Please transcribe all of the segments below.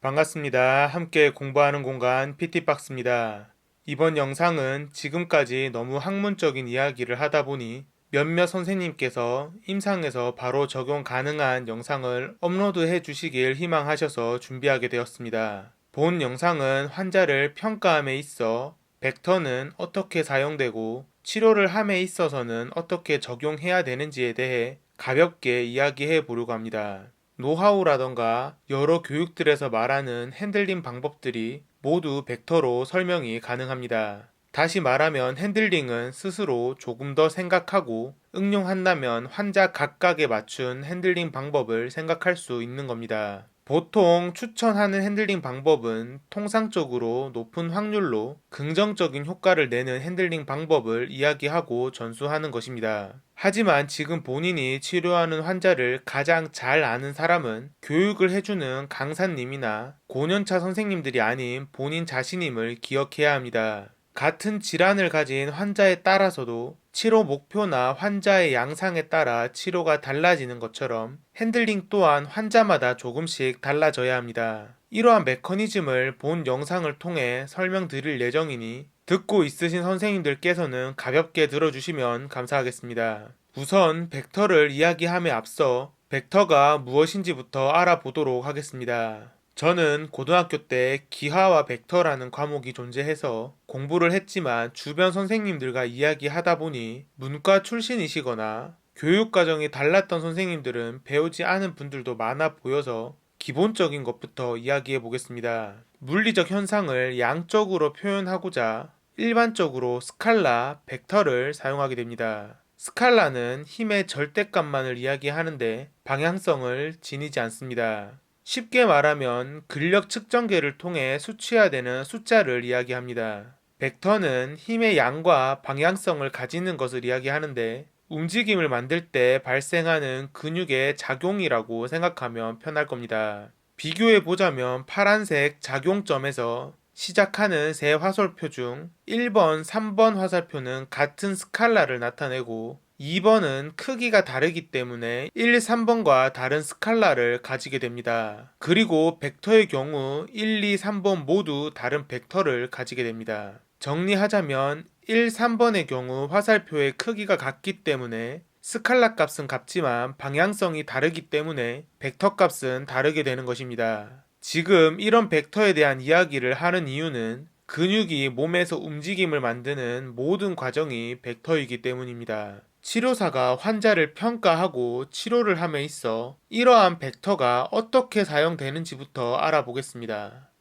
반갑습니다. 함께 공부하는 공간 PT박스입니다. 이번 영상은 지금까지 너무 학문적인 이야기를 하다 보니 몇몇 선생님께서 임상에서 바로 적용 가능한 영상을 업로드해 주시길 희망하셔서 준비하게 되었습니다. 본 영상은 환자를 평가함에 있어 벡터는 어떻게 사용되고 치료를 함에 있어서는 어떻게 적용해야 되는지에 대해 가볍게 이야기해 보려고 합니다. 노하우라던가 여러 교육들에서 말하는 핸들링 방법들이 모두 벡터로 설명이 가능합니다. 다시 말하면 핸들링은 스스로 조금 더 생각하고 응용한다면 환자 각각에 맞춘 핸들링 방법을 생각할 수 있는 겁니다. 보통 추천하는 핸들링 방법은 통상적으로 높은 확률로 긍정적인 효과를 내는 핸들링 방법을 이야기하고 전수하는 것입니다. 하지만 지금 본인이 치료하는 환자를 가장 잘 아는 사람은 교육을 해주는 강사님이나 고년차 선생님들이 아닌 본인 자신임을 기억해야 합니다. 같은 질환을 가진 환자에 따라서도 치료 목표나 환자의 양상에 따라 치료가 달라지는 것처럼 핸들링 또한 환자마다 조금씩 달라져야 합니다. 이러한 메커니즘을 본 영상을 통해 설명드릴 예정이니 듣고 있으신 선생님들께서는 가볍게 들어주시면 감사하겠습니다. 우선 벡터를 이야기함에 앞서 벡터가 무엇인지부터 알아보도록 하겠습니다. 저는 고등학교 때 기하와 벡터라는 과목이 존재해서 공부를 했지만 주변 선생님들과 이야기하다 보니 문과 출신이시거나 교육과정이 달랐던 선생님들은 배우지 않은 분들도 많아 보여서 기본적인 것부터 이야기해 보겠습니다. 물리적 현상을 양적으로 표현하고자 일반적으로 스칼라, 벡터를 사용하게 됩니다. 스칼라는 힘의 절대값만을 이야기하는데 방향성을 지니지 않습니다. 쉽게 말하면 근력 측정계를 통해 수치화되는 숫자를 이야기합니다. 벡터는 힘의 양과 방향성을 가지는 것을 이야기하는데 움직임을 만들 때 발생하는 근육의 작용이라고 생각하면 편할 겁니다. 비교해 보자면 파란색 작용점에서 시작하는 세 화살표 중 1번, 3번 화살표는 같은 스칼라를 나타내고 2번은 크기가 다르기 때문에 1, 3번과 다른 스칼라를 가지게 됩니다. 그리고 벡터의 경우 1, 2, 3번 모두 다른 벡터를 가지게 됩니다. 정리하자면 1, 3번의 경우 화살표의 크기가 같기 때문에 스칼라 값은 같지만 방향성이 다르기 때문에 벡터 값은 다르게 되는 것입니다. 지금 이런 벡터에 대한 이야기를 하는 이유는 근육이 몸에서 움직임을 만드는 모든 과정이 벡터이기 때문입니다. 치료사가 환자를 평가하고 치료를 함에 있어 이러한 벡터가 어떻게 사용되는지부터 알아보겠습니다.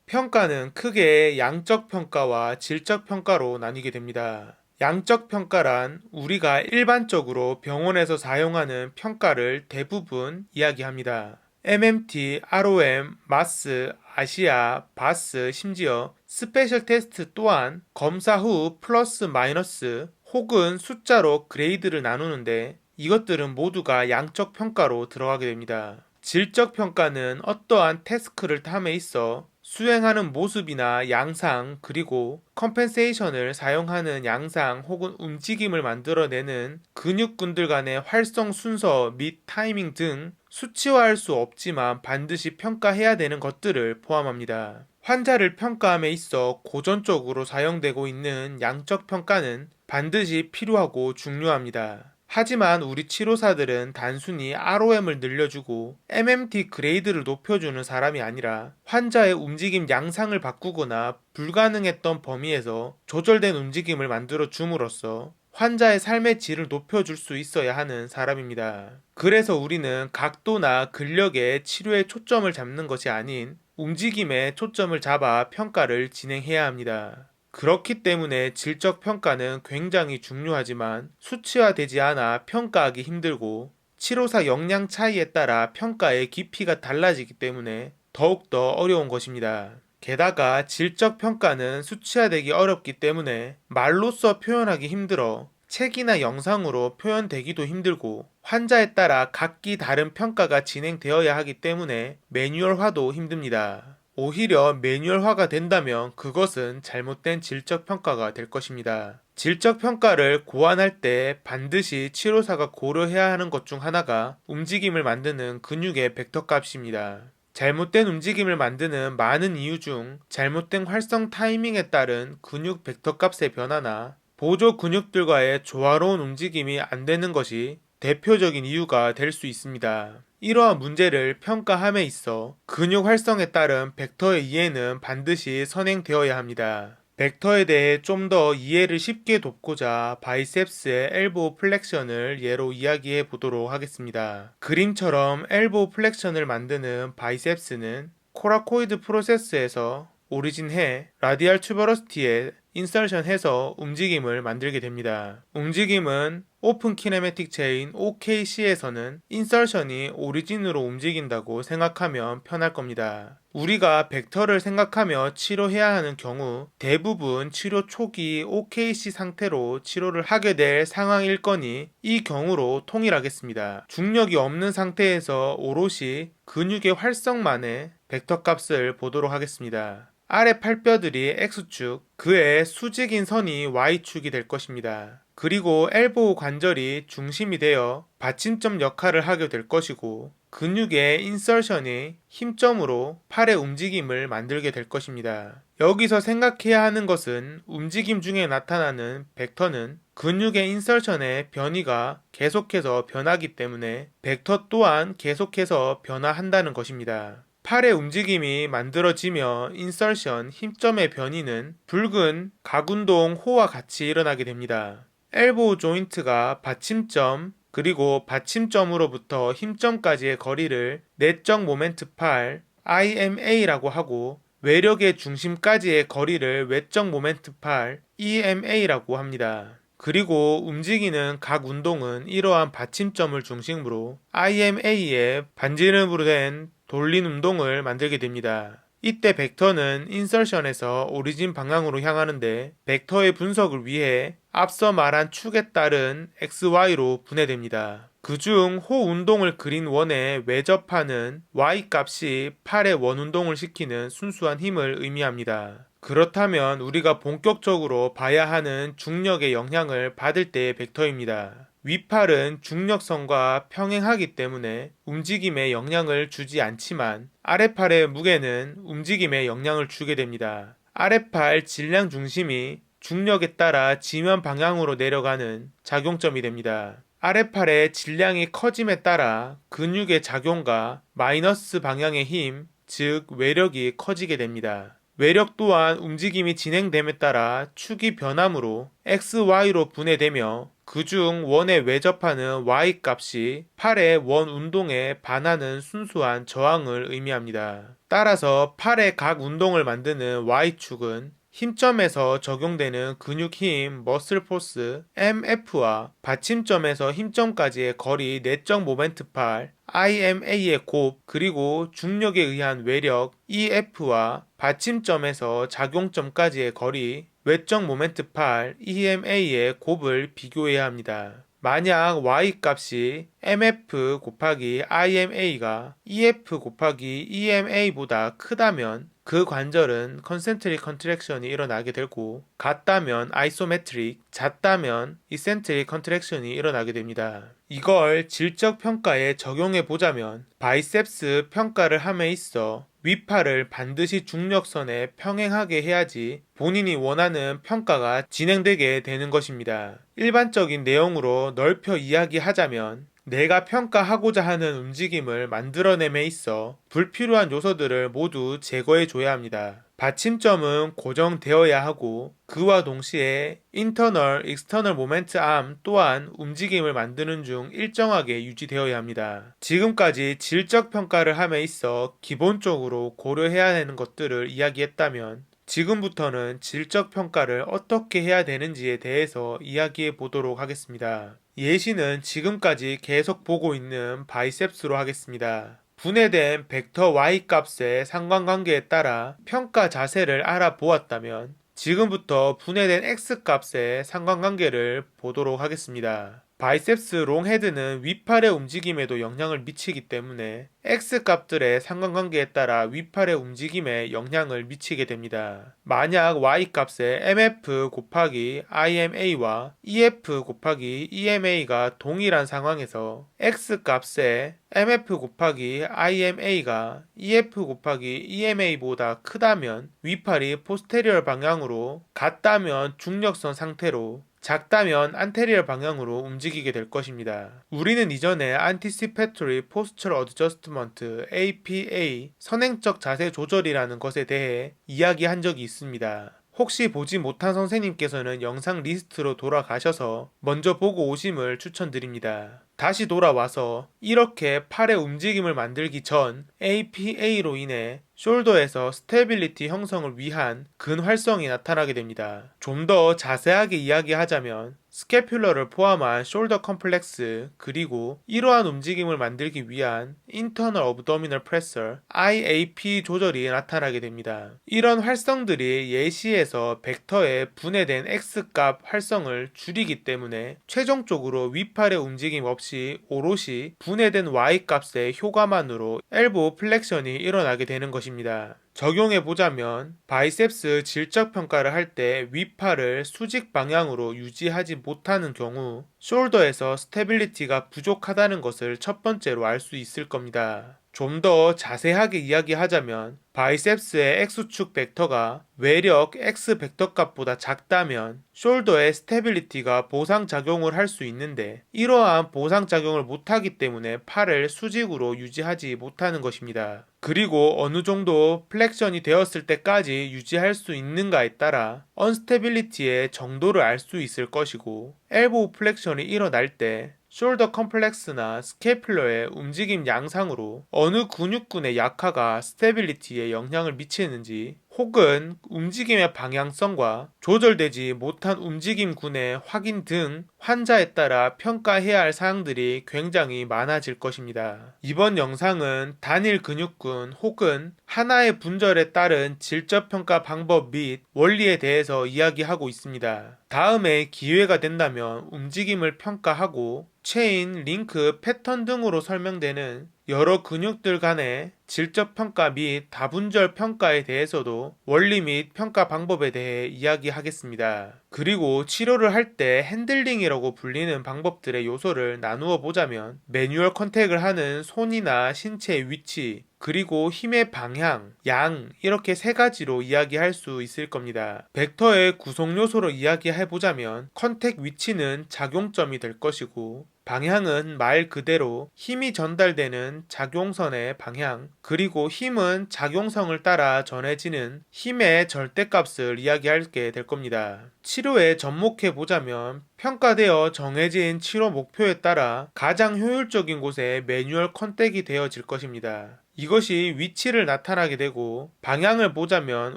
평가는 크게 양적 평가와 질적 평가로 나뉘게 됩니다. 양적 평가란 우리가 일반적으로 병원에서 사용하는 평가를 대부분 이야기합니다. MMT, ROM, 마스, 아시아, 바스, 심지어 스페셜 테스트 또한 검사 후 플러스 마이너스 혹은 숫자로 그레이드를 나누는데 이것들은 모두가 양적 평가로 들어가게 됩니다. 질적 평가는 어떠한 태스크를 탐에 있어 수행하는 모습이나 양상 그리고 컴펜세이션을 사용하는 양상 혹은 움직임을 만들어내는 근육군들 간의 활성 순서 및 타이밍 등 수치화할 수 없지만 반드시 평가해야 되는 것들을 포함합니다. 환자를 평가함에 있어 고전적으로 사용되고 있는 양적 평가는 반드시 필요하고 중요합니다. 하지만 우리 치료사들은 단순히 ROM을 늘려주고 MMT 그레이드를 높여주는 사람이 아니라 환자의 움직임 양상을 바꾸거나 불가능했던 범위에서 조절된 움직임을 만들어 줌으로써 환자의 삶의 질을 높여줄 수 있어야 하는 사람입니다. 그래서 우리는 각도나 근력의 치료에 초점을 잡는 것이 아닌 움직임에 초점을 잡아 평가를 진행해야 합니다. 그렇기 때문에 질적 평가는 굉장히 중요하지만 수치화되지 않아 평가하기 힘들고 치료사 역량 차이에 따라 평가의 깊이가 달라지기 때문에 더욱더 어려운 것입니다. 게다가 질적 평가는 수치화되기 어렵기 때문에 말로써 표현하기 힘들어 책이나 영상으로 표현되기도 힘들고 환자에 따라 각기 다른 평가가 진행되어야 하기 때문에 매뉴얼화도 힘듭니다. 오히려 매뉴얼화가 된다면 그것은 잘못된 질적 평가가 될 것입니다. 질적 평가를 고안할 때 반드시 치료사가 고려해야 하는 것 중 하나가 움직임을 만드는 근육의 벡터 값입니다. 잘못된 움직임을 만드는 많은 이유 중 잘못된 활성 타이밍에 따른 근육 벡터 값의 변화나 보조 근육들과의 조화로운 움직임이 안 되는 것이 대표적인 이유가 될 수 있습니다. 이러한 문제를 평가함에 있어 근육 활성에 따른 벡터의 이해는 반드시 선행되어야 합니다. 벡터에 대해 좀 더 이해를 쉽게 돕고자 바이셉스의 엘보우 플렉션을 예로 이야기해 보도록 하겠습니다. 그림처럼 엘보우 플렉션을 만드는 바이셉스는 코라코이드 프로세스에서 오리진해 라디알 튜버러시티에 인설션해서 움직임을 만들게 됩니다. 움직임은 오픈 키네매틱 체인 OKC에서는 인설션이 오리진으로 움직인다고 생각하면 편할 겁니다. 우리가 벡터를 생각하며 치료해야 하는 경우 대부분 치료 초기 OKC 상태로 치료를 하게 될 상황일 거니 이 경우로 통일하겠습니다. 중력이 없는 상태에서 오롯이 근육의 활성만의 벡터 값을 보도록 하겠습니다. 아래 팔뼈들이 X축, 그의 수직인 선이 Y축이 될 것입니다. 그리고 엘보우 관절이 중심이 되어 받침점 역할을 하게 될 것이고 근육의 인설션이 힘점으로 팔의 움직임을 만들게 될 것입니다. 여기서 생각해야 하는 것은 움직임 중에 나타나는 벡터는 근육의 인설션의 변이가 계속해서 변하기 때문에 벡터 또한 계속해서 변화한다는 것입니다. 팔의 움직임이 만들어지며 인설션, 힘점의 변이는 붉은 각운동 호와 같이 일어나게 됩니다. 엘보우 조인트가 받침점 그리고 받침점으로부터 힘점까지의 거리를 내적 모멘트 팔 IMA라고 하고 외력의 중심까지의 거리를 외적 모멘트 팔 EMA라고 합니다. 그리고 움직이는 각 운동은 이러한 받침점을 중심으로 IMA의 반지름으로 된 돌린 운동을 만들게 됩니다. 이때 벡터는 인설션에서 오리진 방향으로 향하는데 벡터의 분석을 위해 앞서 말한 축에 따른 XY로 분해됩니다. 그중 호 운동을 그린 원에 외접하는 Y 값이 팔의 원 운동을 시키는 순수한 힘을 의미합니다. 그렇다면 우리가 본격적으로 봐야 하는 중력의 영향을 받을 때의 벡터입니다. 윗팔은 중력선과 평행하기 때문에 움직임에 영향을 주지 않지만 아랫팔의 무게는 움직임에 영향을 주게 됩니다. 아랫팔 질량 중심이 중력에 따라 지면 방향으로 내려가는 작용점이 됩니다. 아랫팔의 질량이 커짐에 따라 근육의 작용과 마이너스 방향의 힘, 즉 외력이 커지게 됩니다. 외력 또한 움직임이 진행됨에 따라 축이 변함으로 XY로 분해되며 그중 원에 외접하는 Y 값이 팔의 원 운동에 반하는 순수한 저항을 의미합니다. 따라서 팔의 각 운동을 만드는 Y축은 힘점에서 적용되는 근육 힘, 머슬 포스, MF와 받침점에서 힘점까지의 거리 내적 모멘트 팔, IMA의 곱, 그리고 중력에 의한 외력, EF와 받침점에서 작용점까지의 거리, 외적 모멘트 팔, EMA의 곱을 비교해야 합니다. 만약 Y 값이 MF 곱하기 IMA가 EF 곱하기 EMA보다 크다면 그 관절은 컨센트릭 컨트랙션이 일어나게 되고 같다면 아이소메트릭, 잦다면 이센트릭 컨트랙션이 일어나게 됩니다. 이걸 질적 평가에 적용해 보자면 바이셉스 평가를 함에 있어 윗팔을 반드시 중력선에 평행하게 해야지 본인이 원하는 평가가 진행되게 되는 것입니다. 일반적인 내용으로 넓혀 이야기하자면 내가 평가하고자 하는 움직임을 만들어냄에 있어 불필요한 요소들을 모두 제거해 줘야 합니다. 받침점은 고정되어야 하고 그와 동시에 인터널, 익스터널 모멘트 암 또한 움직임을 만드는 중 일정하게 유지되어야 합니다. 지금까지 질적 평가를 함에 있어 기본적으로 고려해야 하는 것들을 이야기했다면 지금부터는 질적 평가를 어떻게 해야 되는지에 대해서 이야기해 보도록 하겠습니다. 예시는 지금까지 계속 보고 있는 바이셉스로 하겠습니다. 분해된 벡터 Y 값의 상관관계에 따라 평가 자세를 알아보았다면 지금부터 분해된 X 값의 상관관계를 보도록 하겠습니다. 바이셉스 롱헤드는 윗팔의 움직임에도 영향을 미치기 때문에 X값들의 상관관계에 따라 윗팔의 움직임에 영향을 미치게 됩니다. 만약 Y값의 MF 곱하기 IMA와 EF 곱하기 EMA가 동일한 상황에서 X값의 MF 곱하기 IMA가 EF 곱하기 EMA보다 크다면 윗팔이 포스테리얼 방향으로, 같다면 중력선 상태로, 작다면 안테리얼 방향으로 움직이게 될 것입니다. 우리는 이전에 Anticipatory Posture Adjustment APA, 선행적 자세 조절이라는 것에 대해 이야기한 적이 있습니다. 혹시 보지 못한 선생님께서는 영상 리스트로 돌아가셔서 먼저 보고 오심을 추천드립니다. 다시 돌아와서 이렇게 팔의 움직임을 만들기 전 APA로 인해 숄더에서 스테빌리티 형성을 위한 근활성이 나타나게 됩니다. 좀 더 자세하게 이야기하자면 스캐퓰러를 포함한 숄더 컴플렉스, 그리고 이러한 움직임을 만들기 위한 Internal Abdominal Pressure IAP 조절이 나타나게 됩니다. 이런 활성들이 예시에서 벡터의 분해된 X값 활성을 줄이기 때문에 최종적으로 윗팔의 움직임 없이 오롯이 분해된 Y값의 효과만으로 엘보 플렉션이 일어나게 되는 것입니다. 적용해보자면 바이셉스 질적 평가를 할 때 윗팔을 수직 방향으로 유지하지 못하는 경우 숄더에서 스테빌리티가 부족하다는 것을 첫 번째로 알 수 있을 겁니다. 좀 더 자세하게 이야기하자면 바이셉스의 X축 벡터가 외력 X 벡터 값보다 작다면 숄더의 스테빌리티가 보상작용을 할 수 있는데, 이러한 보상작용을 못하기 때문에 팔을 수직으로 유지하지 못하는 것입니다. 그리고 어느 정도 플렉션이 되었을 때까지 유지할 수 있는가에 따라 언스테빌리티의 정도를 알 수 있을 것이고, 엘보우 플렉션이 일어날 때 숄더 컴플렉스나 스캐퓰러의 움직임 양상으로 어느 근육군의 약화가 스테빌리티에 영향을 미치는지, 혹은 움직임의 방향성과 조절되지 못한 움직임군의 확인 등 환자에 따라 평가해야 할 사항들이 굉장히 많아질 것입니다. 이번 영상은 단일 근육군 혹은 하나의 분절에 따른 질적 평가 방법 및 원리에 대해서 이야기하고 있습니다. 다음에 기회가 된다면 움직임을 평가하고 체인, 링크, 패턴 등으로 설명되는 여러 근육들 간의 질적 평가 및 다분절 평가에 대해서도 원리 및 평가 방법에 대해 이야기하겠습니다. 그리고 치료를 할 때 핸들링이라고 불리는 방법들의 요소를 나누어 보자면 매뉴얼 컨택을 하는 손이나 신체의 위치, 그리고 힘의 방향, 양, 이렇게 세 가지로 이야기할 수 있을 겁니다. 벡터의 구성 요소로 이야기해보자면 컨택 위치는 작용점이 될 것이고, 방향은 말 그대로 힘이 전달되는 작용선의 방향, 그리고 힘은 작용성을 따라 전해지는 힘의 절대값을 이야기하게 될 겁니다. 치료에 접목해보자면 평가되어 정해진 치료 목표에 따라 가장 효율적인 곳에 매뉴얼 컨택이 되어질 것입니다. 이것이 위치를 나타나게 되고, 방향을 보자면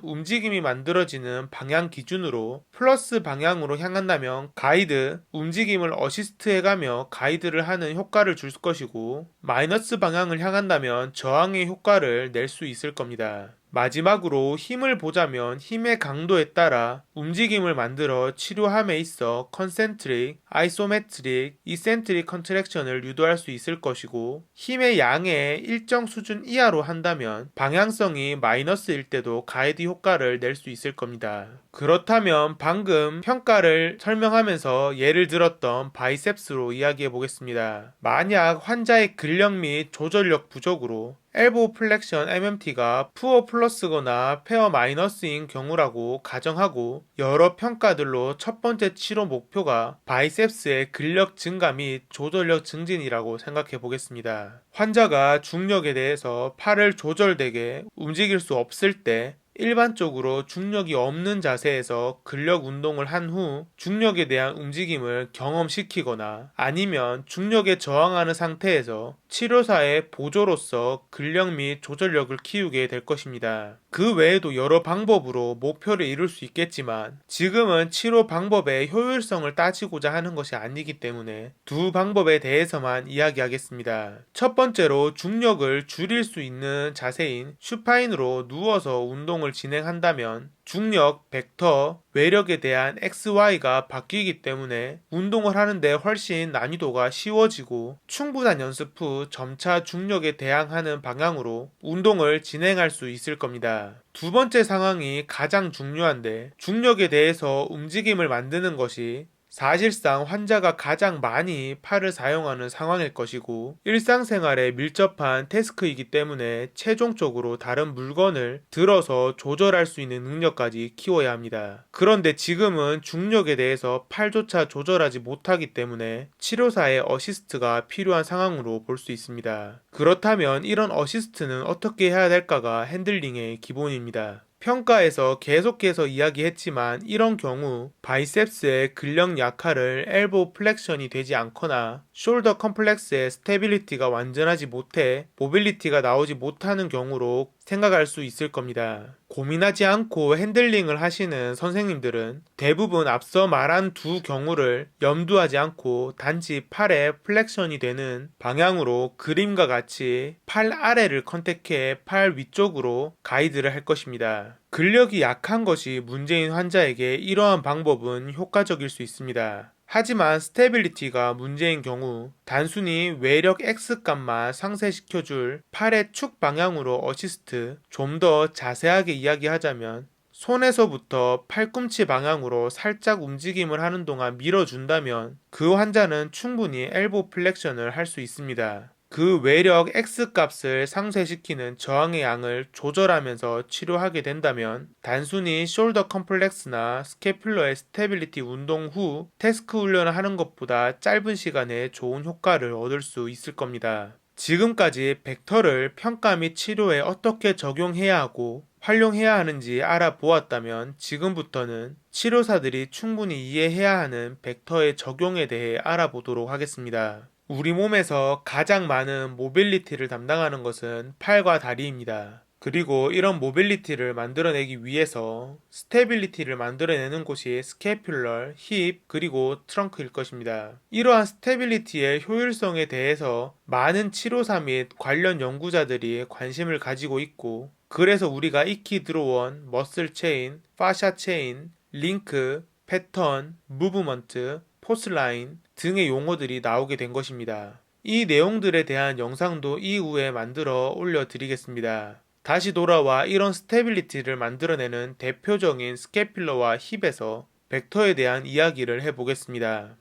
움직임이 만들어지는 방향 기준으로 플러스 방향으로 향한다면 가이드, 움직임을 어시스트해가며 가이드를 하는 효과를 줄 것이고, 마이너스 방향을 향한다면 저항의 효과를 낼 수 있을 겁니다. 마지막으로 힘을 보자면 힘의 강도에 따라 움직임을 만들어 치료함에 있어 컨센트릭, 아이소메트릭, 이센트릭 컨트랙션을 유도할 수 있을 것이고, 힘의 양의 일정 수준 이하로 한다면 방향성이 마이너스일 때도 가이드 효과를 낼 수 있을 겁니다. 그렇다면 방금 평가를 설명하면서 예를 들었던 바이셉스로 이야기해 보겠습니다. 만약 환자의 근력 및 조절력 부족으로 엘보 플렉션 MMT가 푸어 플러스거나 페어 마이너스인 경우라고 가정하고, 여러 평가들로 첫 번째 치료 목표가 바이셉스의 근력 증가 및 조절력 증진이라고 생각해 보겠습니다. 환자가 중력에 대해서 팔을 조절되게 움직일 수 없을 때 일반적으로 중력이 없는 자세에서 근력 운동을 한 후 중력에 대한 움직임을 경험시키거나, 아니면 중력에 저항하는 상태에서 치료사의 보조로서 근력 및 조절력을 키우게 될 것입니다. 그 외에도 여러 방법으로 목표를 이룰 수 있겠지만 지금은 치료 방법의 효율성을 따지고자 하는 것이 아니기 때문에 두 방법에 대해서만 이야기하겠습니다. 첫 번째로 중력을 줄일 수 있는 자세인 슈파인으로 누워서 운동을 진행한다면 중력, 벡터, 외력에 대한 XY가 바뀌기 때문에 운동을 하는데 훨씬 난이도가 쉬워지고 충분한 연습 후 점차 중력에 대항하는 방향으로 운동을 진행할 수 있을 겁니다. 두 번째 상황이 가장 중요한데 중력에 대해서 움직임을 만드는 것이 사실상 환자가 가장 많이 팔을 사용하는 상황일 것이고 일상생활에 밀접한 태스크이기 때문에 최종적으로 다른 물건을 들어서 조절할 수 있는 능력까지 키워야 합니다. 그런데 지금은 중력에 대해서 팔조차 조절하지 못하기 때문에 치료사의 어시스트가 필요한 상황으로 볼 수 있습니다. 그렇다면 이런 어시스트는 어떻게 해야 될까가 핸들링의 기본입니다. 평가에서 계속해서 이야기했지만 이런 경우 바이셉스의 근력 약화를 엘보 플렉션이 되지 않거나 숄더 컴플렉스의 스테빌리티가 완전하지 못해 모빌리티가 나오지 못하는 경우로 생각할 수 있을 겁니다. 고민하지 않고 핸들링을 하시는 선생님들은 대부분 앞서 말한 두 경우를 염두하지 않고 단지 팔에 플렉션이 되는 방향으로 그림과 같이 팔 아래를 컨택해 팔 위쪽으로 가이드를 할 것입니다. 근력이 약한 것이 문제인 환자에게 이러한 방법은 효과적일 수 있습니다. 하지만 스테빌리티가 문제인 경우 단순히 외력 X값만 상쇄시켜줄 팔의 축 방향으로 어시스트, 좀 더 자세하게 이야기하자면 손에서부터 팔꿈치 방향으로 살짝 움직임을 하는 동안 밀어준다면 그 환자는 충분히 엘보 플렉션을 할 수 있습니다. 그 외력 X값을 상쇄시키는 저항의 양을 조절하면서 치료하게 된다면 단순히 숄더 컴플렉스나 스캐퓰러의 스테빌리티 운동 후 태스크 훈련을 하는 것보다 짧은 시간에 좋은 효과를 얻을 수 있을 겁니다. 지금까지 벡터를 평가 및 치료에 어떻게 적용해야 하고 활용해야 하는지 알아보았다면 지금부터는 치료사들이 충분히 이해해야 하는 벡터의 적용에 대해 알아보도록 하겠습니다. 우리 몸에서 가장 많은 모빌리티를 담당하는 것은 팔과 다리입니다. 그리고 이런 모빌리티를 만들어내기 위해서 스테빌리티를 만들어내는 곳이 스캐퓰러, 힙, 그리고 트렁크일 것입니다. 이러한 스테빌리티의 효율성에 대해서 많은 치료사 및 관련 연구자들이 관심을 가지고 있고 그래서 우리가 익히 들어온 머슬 체인, 파샤 체인, 링크, 패턴, 무브먼트, 포슬라인 등의 용어들이 나오게 된 것입니다. 이 내용들에 대한 영상도 이후에 만들어 올려드리겠습니다. 다시 돌아와 이런 스테빌리티를 만들어내는 대표적인 스캐퓰러와 힙에서 벡터에 대한 이야기를 해보겠습니다.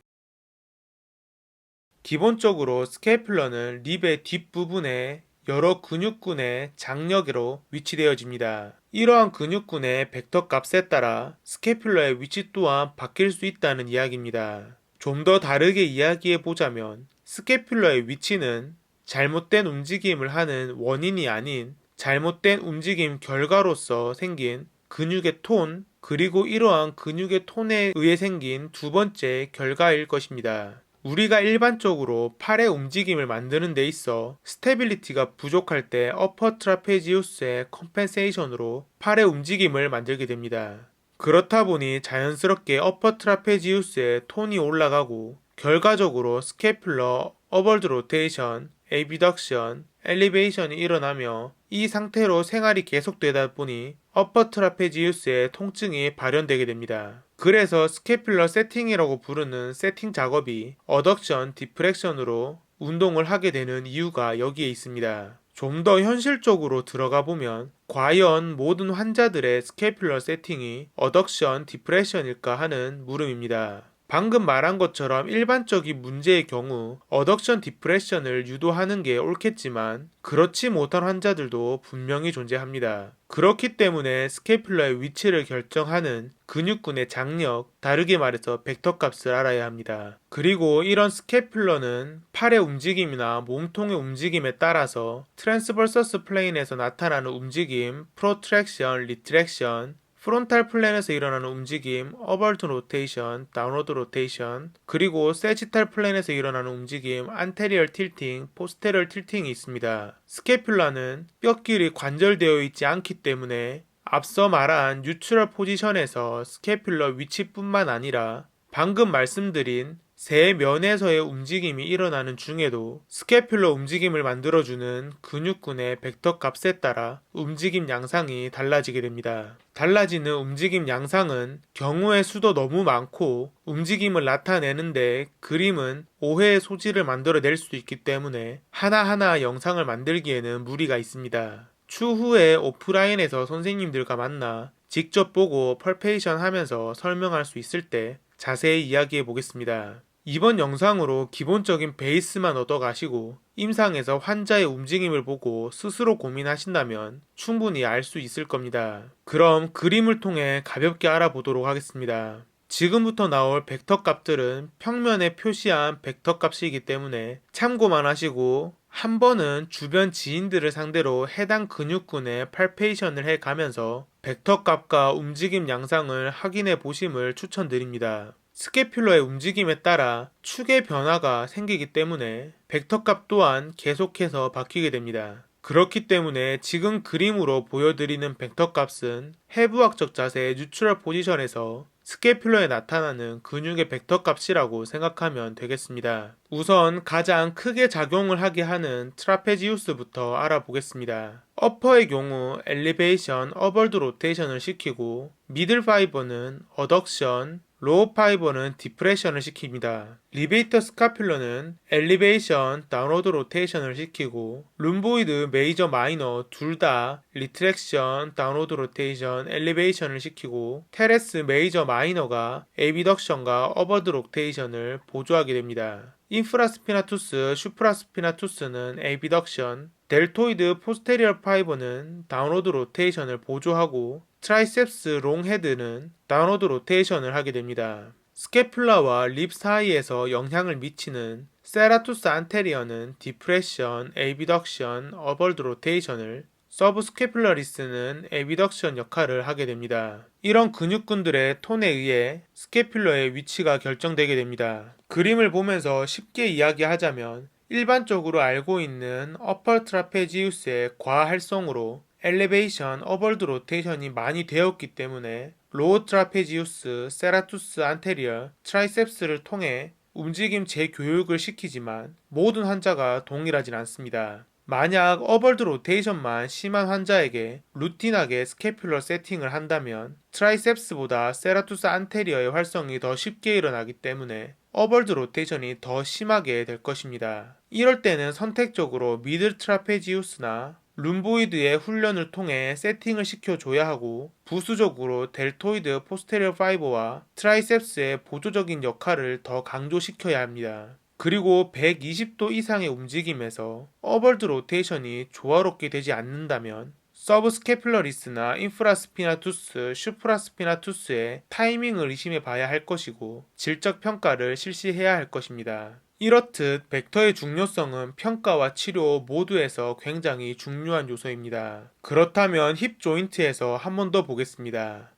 기본적으로 스캐퓰러는 립의 뒷부분에 여러 근육군의 장력으로 위치되어집니다. 이러한 근육군의 벡터 값에 따라 스캐퓰러의 위치 또한 바뀔 수 있다는 이야기입니다. 좀 더 다르게 이야기해보자면 스캐퓰러의 위치는 잘못된 움직임을 하는 원인이 아닌 잘못된 움직임 결과로서 생긴 근육의 톤 그리고 이러한 근육의 톤에 의해 생긴 두 번째 결과일 것입니다. 우리가 일반적으로 팔의 움직임을 만드는 데 있어 스테빌리티가 부족할 때 어퍼 트라페지우스의 컴펜세이션으로 팔의 움직임을 만들게 됩니다. 그렇다 보니 자연스럽게 어퍼 트라페지우스의 톤이 올라가고 결과적으로 스캐퓰러, 어벌드 로테이션, 에비덕션, 엘리베이션이 일어나며 이 상태로 생활이 계속되다 보니 어퍼 트라페지우스의 통증이 발현되게 됩니다. 그래서 스캐퓰러 세팅이라고 부르는 세팅 작업이 어덕션, 디프렉션으로 운동을 하게 되는 이유가 여기에 있습니다. 좀 더 현실적으로 들어가 보면 과연 모든 환자들의 스캐퓰러 세팅이 어덕션, 디프레션일까 하는 물음입니다. 방금 말한 것처럼 일반적인 문제의 경우 어덕션 디프레션을 유도하는 게 옳겠지만 그렇지 못한 환자들도 분명히 존재합니다. 그렇기 때문에 스캐퓰러의 위치를 결정하는 근육군의 장력, 다르게 말해서 벡터 값을 알아야 합니다. 그리고 이런 스캐퓰러는 팔의 움직임이나 몸통의 움직임에 따라서 트랜스버서스 플레인에서 나타나는 움직임, 프로트랙션, 리트랙션, 프론탈 플랜에서 일어나는 움직임, 어벌트 로테이션, 다운워드 로테이션, 그리고 세지탈 플랜에서 일어나는 움직임, 안테리얼 틸팅, 포스테리얼 틸팅이 있습니다. 스캐퓰라는 뼈끼리 관절되어 있지 않기 때문에 앞서 말한 뉴트럴 포지션에서 스캐퓰러 위치뿐만 아니라 방금 말씀드린 세 면에서의 움직임이 일어나는 중에도 스캐퓰러 움직임을 만들어주는 근육군의 벡터 값에 따라 움직임 양상이 달라지게 됩니다. 달라지는 움직임 양상은 경우의 수도 너무 많고 움직임을 나타내는데 그림은 오해의 소지를 만들어낼 수 있기 때문에 하나하나 영상을 만들기에는 무리가 있습니다. 추후에 오프라인에서 선생님들과 만나 직접 보고 펄페이션 하면서 설명할 수 있을 때 자세히 이야기해 보겠습니다. 이번 영상으로 기본적인 베이스만 얻어가시고 임상에서 환자의 움직임을 보고 스스로 고민하신다면 충분히 알 수 있을 겁니다. 그럼 그림을 통해 가볍게 알아보도록 하겠습니다. 지금부터 나올 벡터 값들은 평면에 표시한 벡터 값이기 때문에 참고만 하시고 한 번은 주변 지인들을 상대로 해당 근육군의 팔페이션을 해가면서 벡터 값과 움직임 양상을 확인해 보심을 추천드립니다. 스캐퓰러의 움직임에 따라 축의 변화가 생기기 때문에 벡터 값 또한 계속해서 바뀌게 됩니다. 그렇기 때문에 지금 그림으로 보여드리는 벡터 값은 해부학적 자세의 뉴트럴 포지션에서 스캐퓰러에 나타나는 근육의 벡터 값이라고 생각하면 되겠습니다. 우선 가장 크게 작용을 하게 하는 트라페지우스부터 알아보겠습니다. 어퍼의 경우 엘리베이션, 어벌드 로테이션을 시키고 미들 파이버는 어덕션, 로우 파이버는 디프레션을 시킵니다. 리베이터 스카퓰러는 엘리베이션, 다운워드 로테이션을 시키고 룸보이드, 메이저, 마이너 둘 다 리트렉션, 다운워드 로테이션, 엘리베이션을 시키고 테레스, 메이저, 마이너가 에비덕션과 어버드 로테이션을 보조하게 됩니다. 인프라스피나투스, 슈프라스피나투스는 에비덕션, 델토이드 포스테리얼 파이버는 다운워드 로테이션을 보조하고 트라이셉스 롱헤드는 다운워드 로테이션을 하게 됩니다. 스캐퓰라와 립 사이에서 영향을 미치는 세라투스 안테리어는 디프레션, 에비덕션, 어벌드 로테이션을, 서브스캐퓰러리스는 에비덕션 역할을 하게 됩니다. 이런 근육군들의 톤에 의해 스캐퓰러의 위치가 결정되게 됩니다. 그림을 보면서 쉽게 이야기하자면 일반적으로 알고 있는 어퍼 트라페지우스의 과활성으로 엘리베이션, 어벌드 로테이션이 많이 되었기 때문에 로우 트라페지우스, 세라투스 안테리어, 트라이셉스를 통해 움직임 재교육을 시키지만 모든 환자가 동일하진 않습니다. 만약 어벌드 로테이션만 심한 환자에게 루틴하게 스캐퓰러 세팅을 한다면 트라이셉스보다 세라투스 안테리어의 활성이 더 쉽게 일어나기 때문에 어벌드 로테이션이 더 심하게 될 것입니다. 이럴 때는 선택적으로 미들 트라페지우스나 룸보이드의 훈련을 통해 세팅을 시켜줘야 하고 부수적으로 델토이드 포스테리어 파이버와 트라이셉스의 보조적인 역할을 더 강조시켜야 합니다. 그리고 120도 이상의 움직임에서 어벌드 로테이션이 조화롭게 되지 않는다면 서브스캐퓰러리스나 인프라스피나투스, 슈프라스피나투스의 타이밍을 의심해 봐야 할 것이고 질적 평가를 실시해야 할 것입니다. 이렇듯 벡터의 중요성은 평가와 치료 모두에서 굉장히 중요한 요소입니다. 그렇다면 힙 조인트에서 한 번 더 보겠습니다.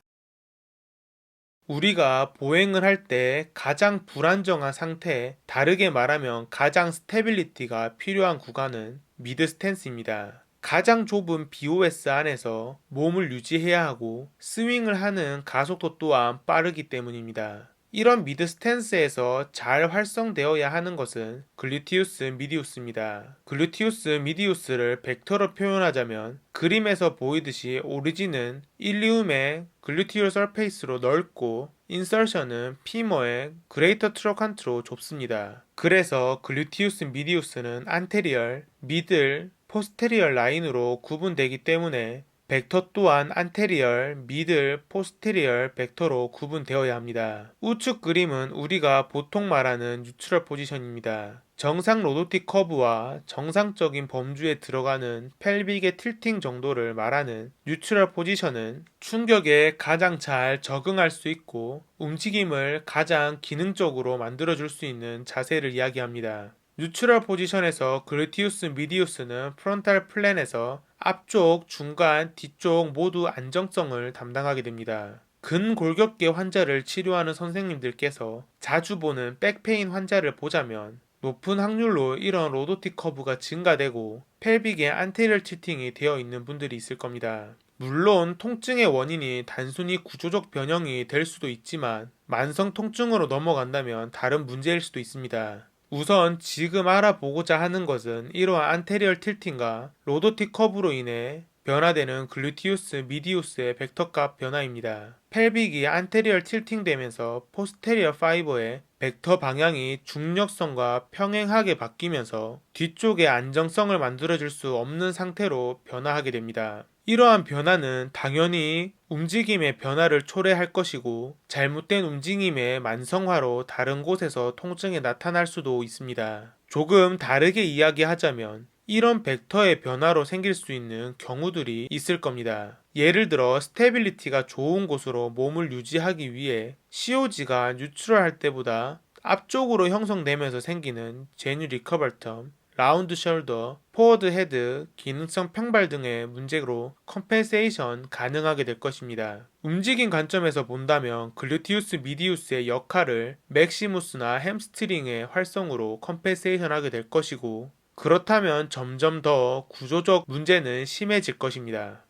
우리가 보행을 할 때 가장 불안정한 상태, 다르게 말하면 가장 스테빌리티가 필요한 구간은 미드 스탠스입니다. 가장 좁은 BOS 안에서 몸을 유지해야 하고 스윙을 하는 가속도 또한 빠르기 때문입니다. 이런 미드 스탠스에서 잘 활성되어야 하는 것은 글루티우스 미디우스입니다. 글루티우스 미디우스를 벡터로 표현하자면 그림에서 보이듯이 오리진은 일리움의 글루티얼 서페이스로 넓고 인설션은 피머의 그레이터 트로칸트로 좁습니다. 그래서 글루티우스 미디우스는 안테리얼, 미들, 포스테리얼 라인으로 구분되기 때문에 벡터 또한 안테리얼, 미들, 포스테리얼 벡터로 구분되어야 합니다. 우측 그림은 우리가 보통 말하는 뉴트럴 포지션입니다. 정상 로도틱 커브와 정상적인 범주에 들어가는 펠빅의 틸팅 정도를 말하는 뉴트럴 포지션은 충격에 가장 잘 적응할 수 있고 움직임을 가장 기능적으로 만들어줄 수 있는 자세를 이야기합니다. 뉴트럴 포지션에서 글루티우스 미디우스는 프론탈 플랜에서 앞쪽, 중간, 뒤쪽 모두 안정성을 담당하게 됩니다. 근골격계 환자를 치료하는 선생님들께서 자주 보는 백페인 환자를 보자면 높은 확률로 이런 로도틱 커브가 증가되고 펠빅에 안테리얼 틸팅이 되어 있는 분들이 있을 겁니다. 물론 통증의 원인이 단순히 구조적 변형이 될 수도 있지만 만성 통증으로 넘어간다면 다른 문제일 수도 있습니다. 우선 지금 알아보고자 하는 것은 이러한 안테리얼 틸팅과 로도틱 커브로 인해 변화되는 글루티우스 미디우스의 벡터값 변화입니다. 펠빅이 안테리얼 틸팅되면서 포스테리어 파이버의 벡터 방향이 중력성과 평행하게 바뀌면서 뒤쪽의 안정성을 만들어줄 수 없는 상태로 변화하게 됩니다. 이러한 변화는 당연히 움직임의 변화를 초래할 것이고 잘못된 움직임의 만성화로 다른 곳에서 통증이 나타날 수도 있습니다. 조금 다르게 이야기하자면 이런 벡터의 변화로 생길 수 있는 경우들이 있을 겁니다. 예를 들어 스테빌리티가 좋은 곳으로 몸을 유지하기 위해 COG가 뉴트럴할 때보다 앞쪽으로 형성되면서 생기는 제뉴 리커버텀, 라운드 숄더, 포워드 헤드, 기능성 평발 등의 문제로 컴펜세이션 가능하게 될 것입니다. 움직임 관점에서 본다면 글루티우스 미디우스의 역할을 맥시무스나 햄스트링의 활성으로 컴펜세이션 하게 될 것이고 그렇다면 점점 더 구조적 문제는 심해질 것입니다.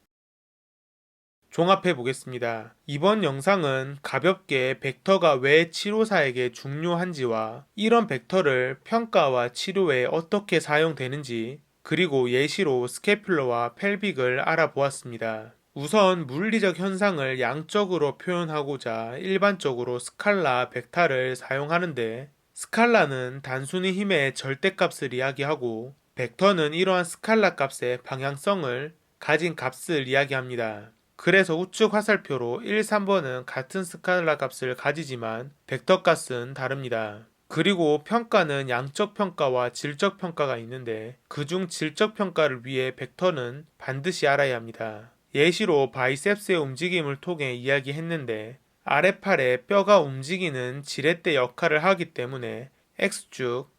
종합해 보겠습니다. 이번 영상은 가볍게 벡터가 왜 치료사에게 중요한지와 이런 벡터를 평가와 치료에 어떻게 사용되는지 그리고 예시로 스캐퓰러와 펠빅을 알아보았습니다. 우선 물리적 현상을 양적으로 표현하고자 일반적으로 스칼라, 벡타를 사용하는데 스칼라는 단순히 힘의 절대값을 이야기하고 벡터는 이러한 스칼라 값의 방향성을 가진 값을 이야기합니다. 그래서 우측 화살표로 1, 3번은 같은 스칼라 값을 가지지만 벡터 값은 다릅니다. 그리고 평가는 양적 평가와 질적 평가가 있는데 그중 질적 평가를 위해 벡터는 반드시 알아야 합니다. 예시로 바이셉스의 움직임을 통해 이야기했는데 아랫팔에 뼈가 움직이는 지렛대 역할을 하기 때문에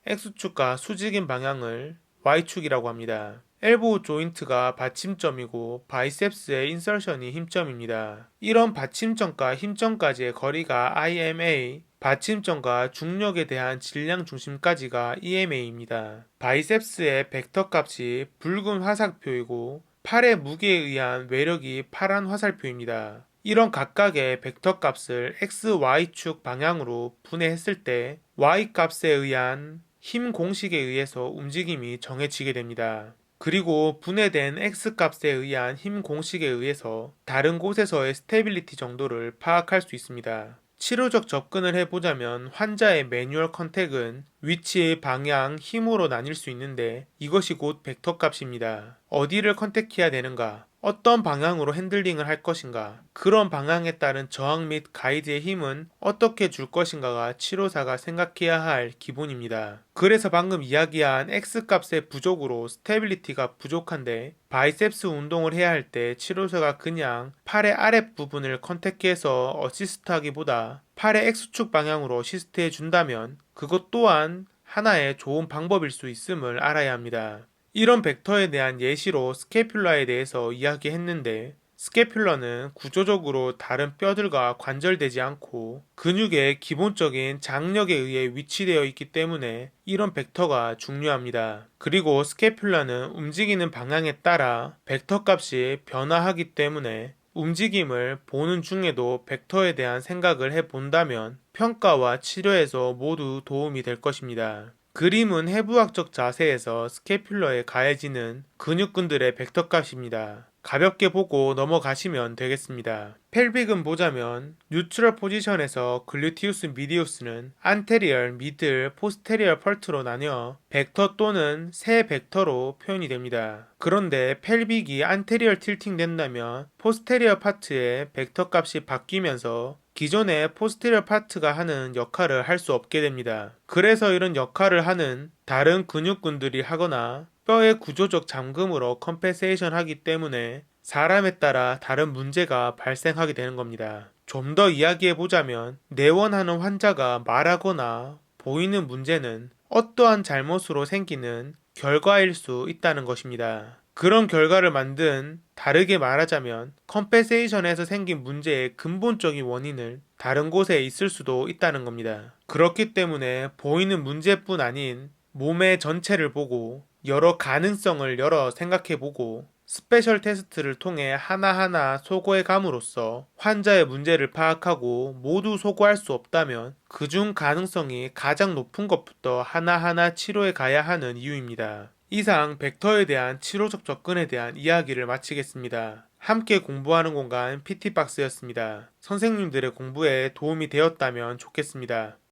X축과 수직인 방향을 Y축이라고 합니다. 엘보우 조인트가 받침점이고 바이셉스의 인설션이 힘점입니다. 이런 받침점과 힘점까지의 거리가 IMA, 받침점과 중력에 대한 질량 중심까지가 EMA입니다. 바이셉스의 벡터 값이 붉은 화살표이고 팔의 무게에 의한 외력이 파란 화살표입니다. 이런 각각의 벡터 값을 X, Y축 방향으로 분해했을 때 Y 값에 의한 힘 공식에 의해서 움직임이 정해지게 됩니다. 그리고 분해된 X값에 의한 힘 공식에 의해서 다른 곳에서의 스테빌리티 정도를 파악할 수 있습니다. 치료적 접근을 해보자면 환자의 매뉴얼 컨택은 위치, 방향, 힘으로 나뉠 수 있는데 이것이 곧 벡터 값입니다. 어디를 컨택해야 되는가? 어떤 방향으로 핸들링을 할 것인가? 그런 방향에 따른 저항 및 가이드의 힘은 어떻게 줄 것인가가 치료사가 생각해야 할 기본입니다. 그래서 방금 이야기한 X값의 부족으로 스테빌리티가 부족한데 바이셉스 운동을 해야 할 때 치료사가 그냥 팔의 아랫부분을 컨택해서 어시스트하기보다 팔의 X축 방향으로 어시스트해 준다면 그것 또한 하나의 좋은 방법일 수 있음을 알아야 합니다. 이런 벡터에 대한 예시로 스캐퓰라에 대해서 이야기했는데 스캐퓰러는 구조적으로 다른 뼈들과 관절되지 않고 근육의 기본적인 장력에 의해 위치되어 있기 때문에 이런 벡터가 중요합니다. 그리고 스캐퓰라는 움직이는 방향에 따라 벡터 값이 변화하기 때문에 움직임을 보는 중에도 벡터에 대한 생각을 해본다면 평가와 치료에서 모두 도움이 될 것입니다. 그림은 해부학적 자세에서 스캐퓰러에 가해지는 근육근들의 벡터 값입니다. 가볍게 보고 넘어가시면 되겠습니다. 펠빅은 보자면 뉴트럴 포지션에서 글루티우스 미디우스는 안테리얼, 미들, 포스테리얼 펄트로 나뉘어 벡터 또는 세 벡터로 표현이 됩니다. 그런데 펠빅이 안테리얼 틸팅 된다면 포스테리얼 파트의 벡터 값이 바뀌면서 기존의 포스테리얼 파트가 하는 역할을 할 수 없게 됩니다. 그래서 이런 역할을 하는 다른 근육군들이 하거나 뼈의 구조적 잠금으로 컴펜세이션 하기 때문에 사람에 따라 다른 문제가 발생하게 되는 겁니다. 좀 더 이야기해보자면 내원하는 환자가 말하거나 보이는 문제는 어떠한 잘못으로 생기는 결과일 수 있다는 것입니다. 그런 결과를 만든, 다르게 말하자면 컴pen세이션에서 생긴 문제의 근본적인 원인을 다른 곳에 있을 수도 있다는 겁니다. 그렇기 때문에 보이는 문제뿐 아닌 몸의 전체를 보고 여러 가능성을 열어 생각해보고 스페셜 테스트를 통해 하나하나 소거해 감으로써 환자의 문제를 파악하고 모두 소거할 수 없다면 그중 가능성이 가장 높은 것부터 하나하나 치료해 가야 하는 이유입니다. 이상 벡터에 대한 치료적 접근에 대한 이야기를 마치겠습니다. 함께 공부하는 공간 PT박스였습니다. 선생님들의 공부에 도움이 되었다면 좋겠습니다.